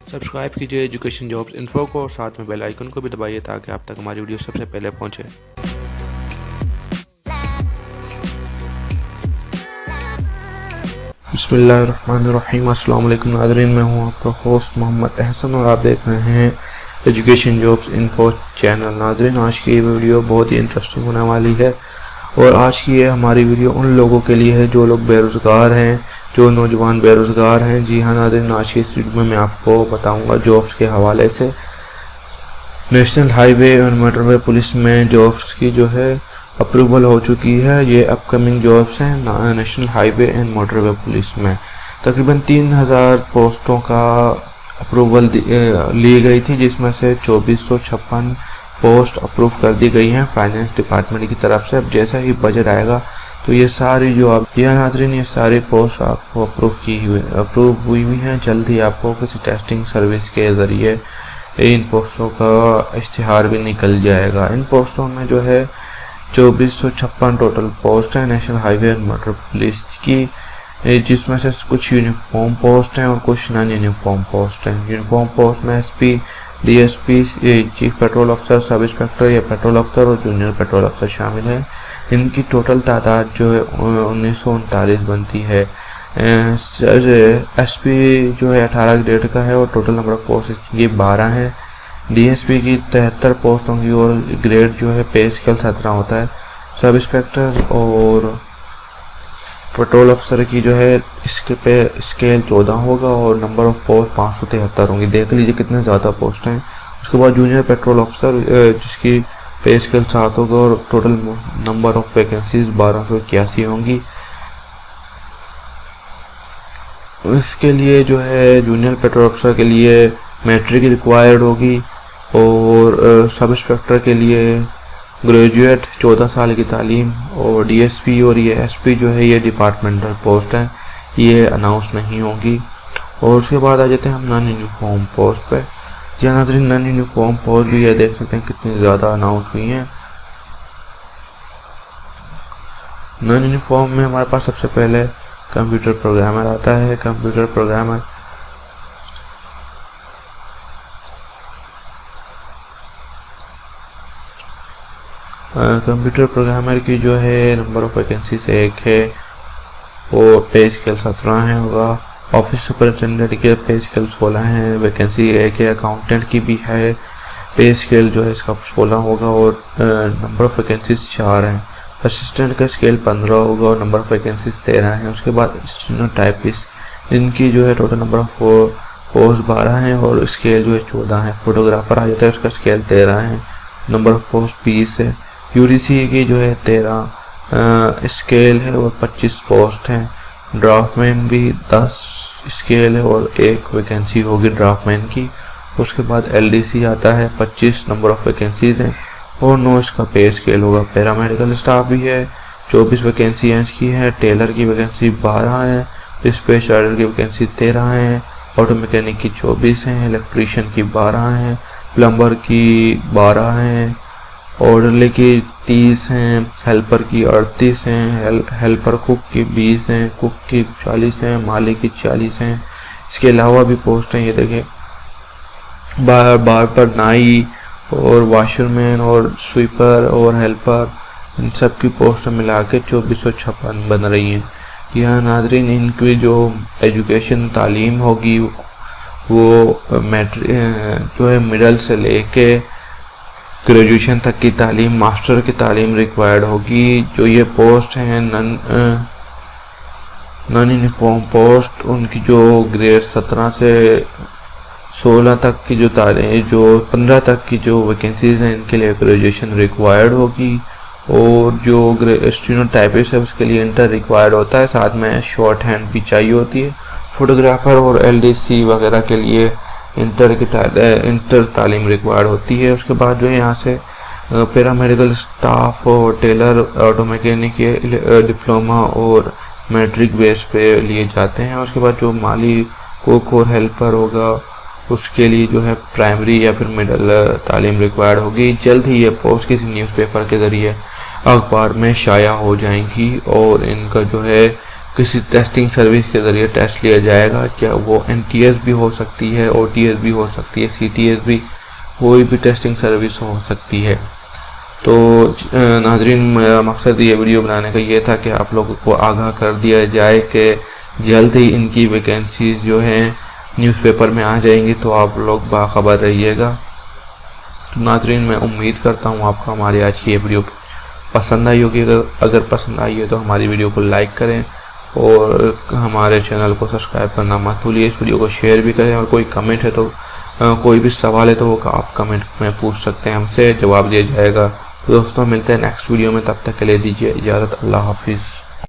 Subscribe कीजिए education jobs info को और साथ में बेल आइकन को भी दबाइए ताकि आप तक हमारी वीडियो सबसे पहले पहुंचे। बिस्मिल्लाहिर्रहमानिर्रहीम। अस्सलाम वालेकुम नाज़रीन, मैं हूं आपका होस्ट मोहम्मद अहसन और आप देख रहे हैं एजुकेशन जॉब्स इन्फो चैनल। नाज़रीन, आज की ये वीडियो बहुत ही इंटरेस्टिंग होने वाली है और आज की ये हमारी वीडियो उन लोगों के लिए है जो लोग बेरोज़गार हैं, जो नौजवान बेरोज़गार हैं। जी हाँ नाज़रीन, आज की इस वीडियो में मैं आपको बताऊंगा जॉब्स के हवाले से नेशनल हाईवे और मोटरवे पुलिस में जॉब्स की जो है अप्रूवल हो चुकी है। ये अपकमिंग जॉब्स हैं national highway and motorway police में। तकरीबन 3000 पोस्टों का अप्रूवल ली गई थी, जिसमें से 2456 पोस्ट अप्रूव कर दी गई हैं फाइनेंस डिपार्टमेंट की तरफ से। अब जैसा ही बजट आएगा तो ये सारी जो आप नाज़रीन ये सारी पोस्ट आपको अप्रूव हुई हैं। जल्द ही आपको किसी टेस्टिंग सर्विस के ज़रिए इन पोस्टों का इश्तिहार भी निकल जाएगा। इन पोस्टों में जो है 2456 टोटल पोस्ट है national highway and motor police की, जिसमें से कुछ यूनिफॉर्म पोस्ट हैं और कुछ नॉन यूनिफॉर्म पोस्ट हैं। यूनिफॉर्म पोस्ट में एसपी, डीएसपी, चीफ पेट्रोल अफसर, सब इंस्पेक्टर या पेट्रोल अफसर और जूनियर पेट्रोल अफसर शामिल हैं। इनकी टोटल तादाद जो है 1939 बनती है। एसपी जो है 18 ग्रेड का है और टोटल नंबर ऑफ पोस्ट ये 12 है। डीएसपी की 73 पोस्टों की और ग्रेड जो है पे स्केल 17 होता है। सब इंस्पेक्टर और पेट्रोल अफसर की जो है इसके पे स्केल 14 होगा और नंबर ऑफ पोस्ट 573 होंगी। देख लीजिए कितने ज़्यादा पोस्ट हैं। उसके बाद जूनियर पेट्रोल अफसर जिसकी पे स्केल 7 होगा और टोटल नंबर ऑफ वैकेंसीज 1281 होंगी। इसके लिए जो है जूनियर पेट्रोल अफसर के लिए मैट्रिक रिक्वायर्ड होगी और सब इंस्पेक्टर के लिए ग्रेजुएट 14 साल की तालीम। और डीएसपी और ये एसपी जो है ये डिपार्टमेंटल पोस्ट हैं, ये अनाउंस नहीं होगी। और उसके बाद आ जाते हैं हम नॉन यूनिफॉर्म पोस्ट पे। जी नाज़रीन, नॉन यूनिफॉर्म पोस्ट भी ये देख सकते हैं कितनी ज़्यादा अनाउंस हुई हैं। नॉन यूनिफॉर्म में हमारे पास सबसे पहले कंप्यूटर प्रोग्रामर आता है। कंप्यूटर प्रोग्रामर की जो है नंबर ऑफ वैकेंसी से 1 है और पे स्केल 17 है होगा। ऑफिस सुपरिटेंडेंट के पे स्केल 16 है, वैकेंसी 1 है। अकाउंटेंट की भी है, पे स्केल जो है इसका 16 होगा और नंबर ऑफ वैकेंसीज 4 हैं। असिस्टेंट का स्केल 15 होगा और नंबर ऑफ वैकेंसीज 13 है। उसके बाद स्टेनोटाइपिस्ट, इनकी जो है टोटल नंबर ऑफ पोस्ट 12 हैं और स्केल जो है 14 है। फोटोग्राफर आ जाता है, उसका स्केल 13 है, नंबर ऑफ पोस्ट 20 है। यूडीसी की जो है 13 स्केल है और 25 पोस्ट हैं। ड्राफ्टमैन भी 10 स्केल है और 1 वैकेंसी होगी ड्राफ्टमैन की। उसके बाद एलडीसी आता है, 25 नंबर ऑफ वैकेंसीज हैं और 9 इसका पे स्केल होगा। पैरामेडिकल स्टाफ भी है, 24 वैकेंसी इसकी है। टेलर की वैकेंसी 12 है, डिस्पैच राइडर की वैकेंसी 13 है, ऑटो मैकेनिक की 24 हैं, इलेक्ट्रीशियन की 12 हैं, प्लम्बर की 12 हैं, ऑर्डरली की 30 हैं, हेल्पर की 38 हैं, हेल्पर कुक की 20 हैं, कुक की 40 हैं, माली की 40 हैं। इसके अलावा भी पोस्ट हैं, ये देखें बार पर नाई और वाशरमैन और स्वीपर और हेल्पर, इन सब की पोस्ट मिला के 2456 बन रही हैं। यह नाज़रीन, इनकी जो एजुकेशन तालीम होगी वो मैट्रिक जो है मिडल से लेके ग्रेजुएशन तक की तालीम, मास्टर की तालीम रिक्वायर्ड होगी। जो ये पोस्ट हैं नॉन यूनिफॉर्म पोस्ट, उनकी जो ग्रेड 17 से 16 तक की जो 15 तक की जो वैकेंसीज हैं इनके लिए ग्रेजुएशन रिक्वायर्ड होगी। और जो स्टेनोटाइपिस्ट है उसके लिए इंटर रिक्वायर्ड होता है, साथ में शॉर्ट हैंड भी चाहिए होती है। फोटोग्राफर और एलडीसी वगैरह के लिए इंटर तालीम रिक्वायर्ड होती है। उसके बाद जो है यहाँ से पैरामेडिकल स्टाफ और टेलर, ऑटो मैकेनिक के डिप्लोमा और मैट्रिक बेस पे लिए जाते हैं। उसके बाद जो माली, कुक और हेल्पर होगा उसके लिए जो है प्राइमरी या फिर मिडिल तालीम रिक्वायर्ड होगी। जल्द ही ये पोस्ट किसी न्यूज़पेपर के ज़रिए अखबार में शाया हो जाएंगी और इनका जो है किसी टेस्टिंग सर्विस के ज़रिए टेस्ट लिया जाएगा। क्या वो NTS भी हो सकती है, OTS भी हो सकती है, CTS भी, कोई भी टेस्टिंग सर्विस हो सकती है। तो नाजरीन, मेरा मकसद ये वीडियो बनाने का ये था कि आप लोगों को आगाह कर दिया जाए कि जल्द ही इनकी वैकेंसीज जो हैं न्यूज़पेपर में आ जाएंगी, तो आप लोग बाखबर रहिएगा। तो नाजरीन, मैं उम्मीद करता हूँ आपको हमारी आज की ये वीडियो पसंद आई होगी। अगर पसंद आई है तो हमारी वीडियो को लाइक करें और हमारे चैनल को सब्सक्राइब करना मत भूलिए। इस वीडियो को शेयर भी करें और कोई कमेंट है तो कोई भी सवाल है तो वो आप कमेंट में पूछ सकते हैं, हमसे जवाब दिया जाएगा। तो दोस्तों, मिलते हैं नेक्स्ट वीडियो में, तब तक के लिए दीजिए इजाज़त। अल्लाह हाफिज़।